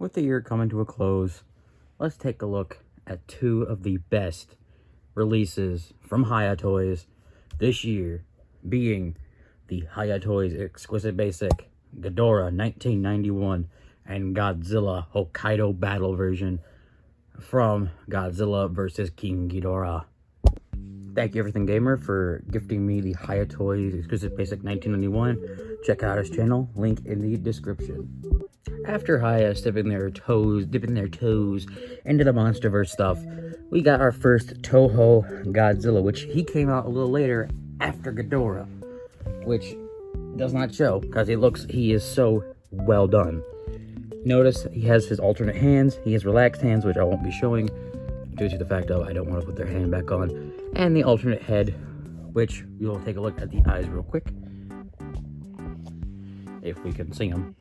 With the year coming to a close, let's take a look at two of the best releases from Hiya Toys this year, being the Hiya Toys Exquisite Basic Ghidorah 1991 and Godzilla Hokkaido Battle version from Godzilla vs. King Ghidorah. Thank you, Everything Gamer, for gifting me the Hiya Toys Exquisite Basic 1991. Check out his channel, link in the description. After Hiya dipping their toes into the MonsterVerse stuff, we got our first Toho Godzilla, which he came out a little later after Ghidorah, which does not show because he is so well done. Notice he has his alternate hands. He has relaxed hands, which I won't be showing due to the fact of I don't want to put their hand back on, and the alternate head, which we will take a look at the eyes real quick if we can see them.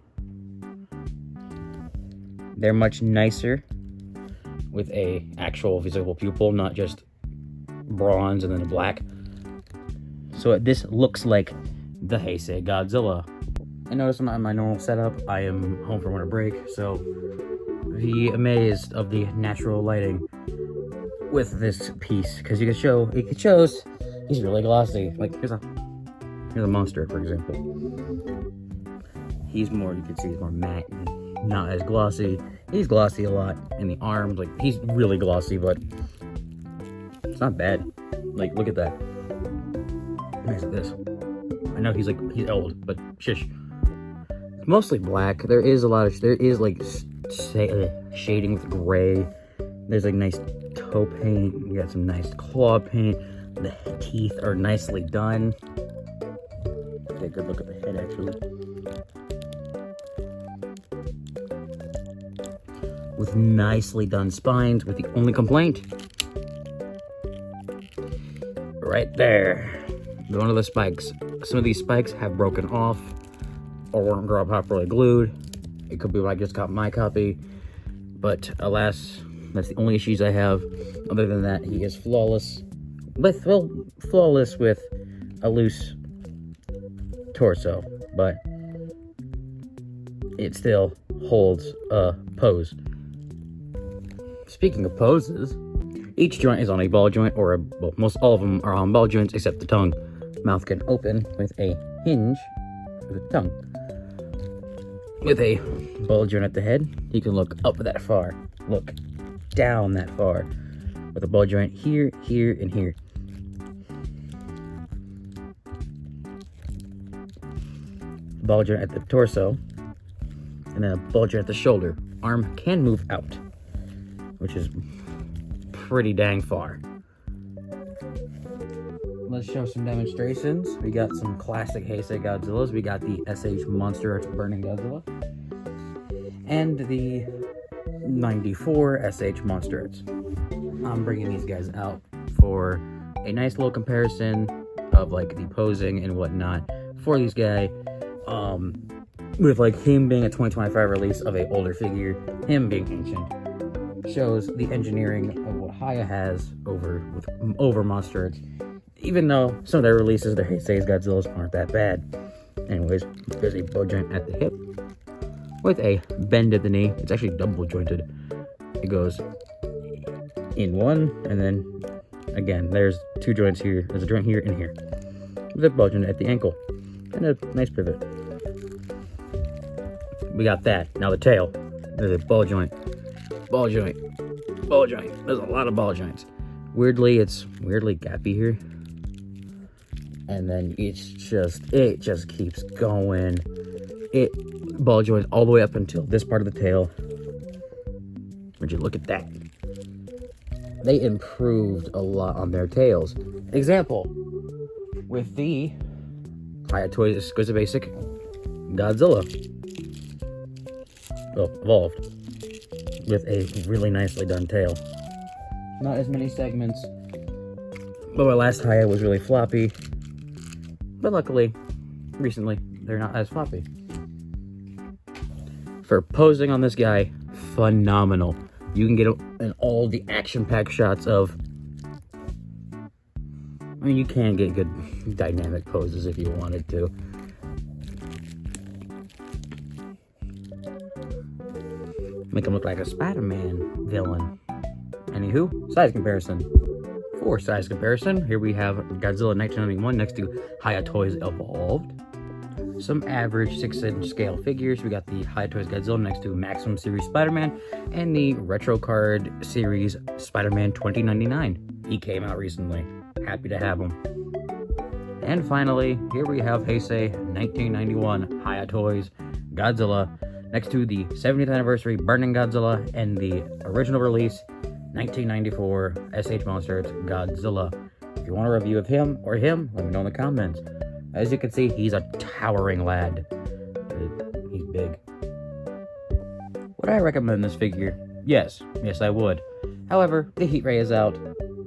They're much nicer with a actual visible pupil, not just bronze and then a black. So this looks like the Heisei Godzilla. And notice I'm not in my normal setup. I am home from winter break, so be amazed of the natural lighting with this piece, because it shows he's really glossy. Like here's a monster, for example. You can see he's more matte and not as glossy. He's glossy a lot in the arms. Like he's really glossy, but it's not bad. Like look at that. Look at this. I know he's old, but shush. It's mostly black. There is like shading with gray. There's like nice toe paint. You got some nice claw paint. The teeth are nicely done. Take a good look at the head, actually. With nicely done spines, with the only complaint right there, one of the spikes. Some of these spikes have broken off or weren't properly glued. It could be I just got my copy, but alas, that's the only issues I have. Other than that, he is flawless with a loose torso, but it still holds a pose. Speaking of poses, each joint is on a ball joint, most all of them are on ball joints except the tongue. Mouth can open with a hinge for the tongue. With a ball joint at the head, you can look up that far, look down that far. With a ball joint here, here, and here. Ball joint at the torso, and then a ball joint at the shoulder. Arm can move out, which is pretty dang far. Let's show some demonstrations. We got some classic Heisei Godzillas. We got the SH Monster Arts Burning Godzilla and the 94 SH Monster Arts. I'm bringing these guys out for a nice little comparison of like the posing and whatnot for these guys. With like him being a 2025 release of a older figure, him being ancient, shows the engineering of what Hiya has over Monster Arts. Even though some of their releases, their Heisei Godzillas aren't that bad. Anyways, there's a bow joint at the hip with a bend at the knee. It's actually double jointed. It goes in one, and then again, there's two joints here. There's a joint here and here. With a bow joint at the ankle and a nice pivot. We got that. Now the tail. There's a ball joint, ball joint, ball joint. There's a lot of ball joints. Weirdly, it's weirdly gappy here. And then it just keeps going. It ball joints all the way up until this part of the tail. Would you look at that? They improved a lot on their tails. Example, with the Hiya Toys Exquisite Basic Godzilla. Well, evolved. With a really nicely done tail. Not as many segments. But my last Hiya was really floppy. But luckily, recently, they're not as floppy. For posing on this guy, phenomenal. You can get in all the action-packed shots of... I mean, you can get good dynamic poses if you wanted to. Make him look like a Spider-Man villain. Anywho, size comparison. For size comparison, here we have Godzilla 1991 next to Hiya Toys Evolved. Some average 6-inch scale figures. We got the Hiya Toys Godzilla next to Maximum Series Spider-Man and the Retro Card Series Spider-Man 2099. He came out recently. Happy to have him. And finally, here we have Heisei 1991 Hiya Toys Godzilla next to the 70th anniversary Burning Godzilla and the original release 1994 SH Monsters Godzilla. If you want a review of him or him, let me know in the comments. As you can see, he's a towering lad. He's big. Would I recommend this figure? Yes, I would. However, the Heat Ray is out.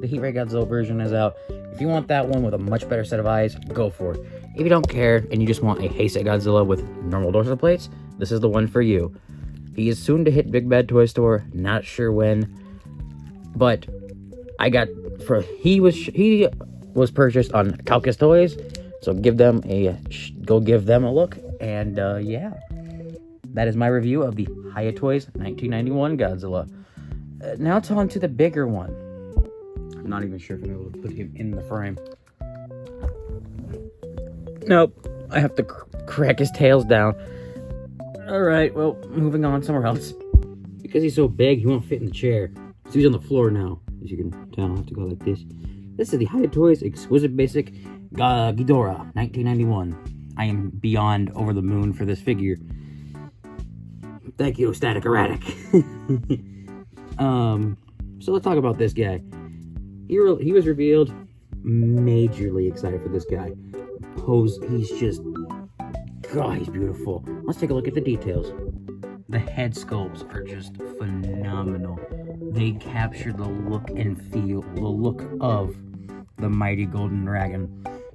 The Heat Ray Godzilla version is out. If you want that one with a much better set of eyes, go for it. If you don't care and you just want a Heisei Godzilla with normal dorsal plates, this is the one for you. He is soon to hit Big Bad Toy Store. Not sure when, but he was purchased on Calcus Toys. So go give them a look, and yeah, that is my review of the Hiya Toys 1991 Godzilla. Now it's on to the bigger one. I'm not even sure if I'm able to put him in the frame. Nope, I have to crack his tails down. Alright, well, moving on somewhere else. Because he's so big, he won't fit in the chair. So he's on the floor now. As you can tell, I have to go like this. This is the Hiya Toys Exquisite Basic Ghidorah 1991. I am beyond over the moon for this figure. Thank you, Static Erratic. So let's talk about this guy. He was revealed. Majorly excited for this guy. He's just, God, he's beautiful. Let's take a look at the details. The head sculpts are just phenomenal. They capture the look and feel, the look of the mighty golden dragon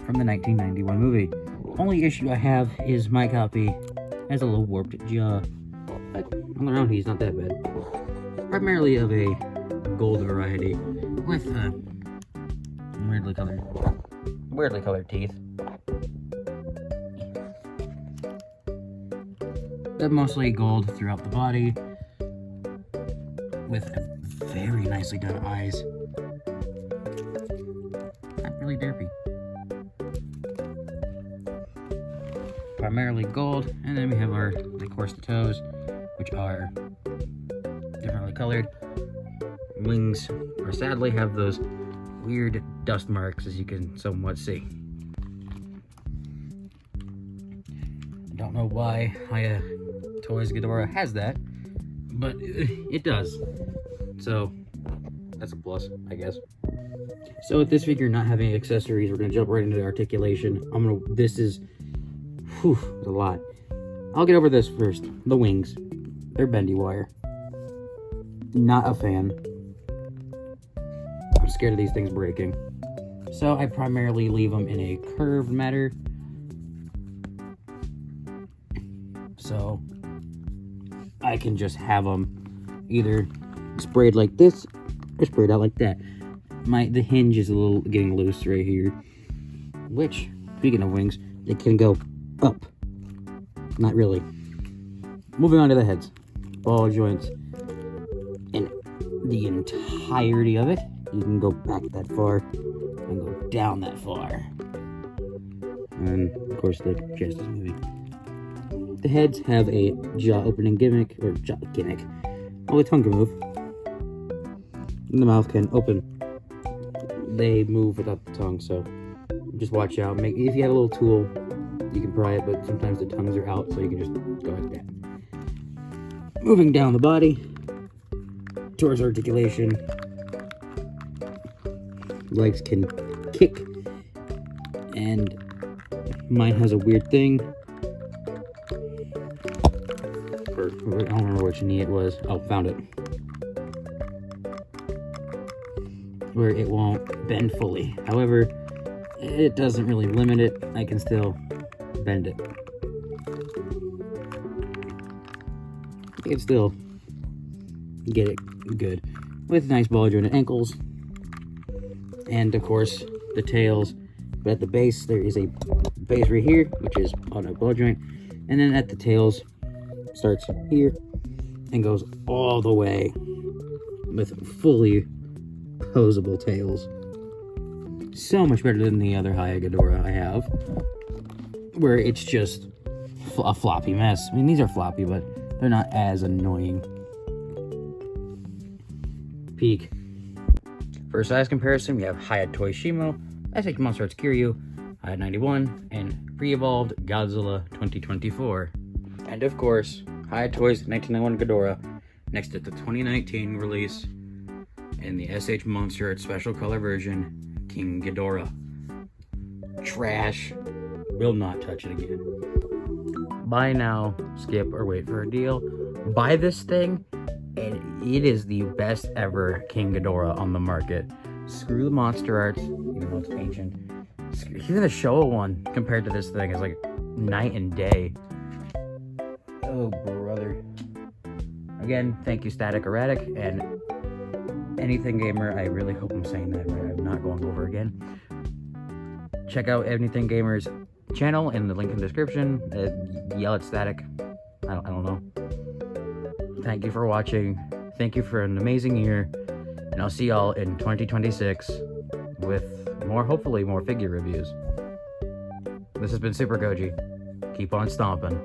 from the 1991 movie. Only issue I have is my copy has a little warped jaw. But on the round, he's not that bad. Primarily of a gold variety with weirdly colored teeth. They're mostly gold throughout the body with very nicely done eyes. Not really derpy. Primarily gold, and then we have of course, the toes, which are differently colored. Wings sadly have those weird dust marks, as you can somewhat see. I don't know why Hiya Toys Ghidorah has that, but it does. So that's a plus, I guess. So with this figure not having accessories, we're gonna jump right into the articulation. This is a lot. I'll get over this first. The wings. They're bendy wire. Not a fan. I'm scared of these things breaking. So I primarily leave them in a curved matter. So I can just have them either sprayed like this or sprayed out like that. The hinge is a little getting loose right here. Which, speaking of wings, they can go up. Not really. Moving on to the heads. Ball joints. And the entirety of it. You can go back that far and go down that far. And of course the chest is moving. The heads have a jaw opening gimmick. Oh, the tongue can move. And the mouth can open. They move without the tongue, so just watch out. If you have a little tool, you can pry it, but sometimes the tongues are out, so you can just go like that. Moving down the body, torso articulation. Legs can kick, and mine has a weird thing. I don't remember which knee it was. Oh, found it. Where it won't bend fully. However, it doesn't really limit it. I can still bend it. I can still get it good. With nice ball jointed ankles. And of course, the tails. But at the base, there is a base right here, which is on a ball joint. And then at the tails, starts here and goes all the way with fully posable tails. So much better than the other Hiya Ghidorah I have, where it's just a floppy mess. I mean, these are floppy, but they're not as annoying. Peak. For size comparison, we have Hiya Toy Shimo, SH Monster Arts Kiryu, Hiya 91, and re-evolved Godzilla 2024. And of course, Hiya Toys 1991 Ghidorah, next to the 2019 release in the SH Monster Arts Special Color version, King Ghidorah. Trash. Will not touch it again. Buy now, skip, or wait for a deal. Buy this thing, and it is the best ever King Ghidorah on the market. Screw the Monster Arts, even though it's ancient. Even the Showa one compared to this thing is like night and day. Oh, brother. Again, thank you, Static Erratic, and Anything Gamer. I really hope I'm saying that right. I'm not going over again. Check out Anything Gamer's channel in the link in the description. Yell at Static. I don't know. Thank you for watching. Thank you for an amazing year. And I'll see y'all in 2026 with hopefully more figure reviews. This has been Super Goji. Keep on stomping.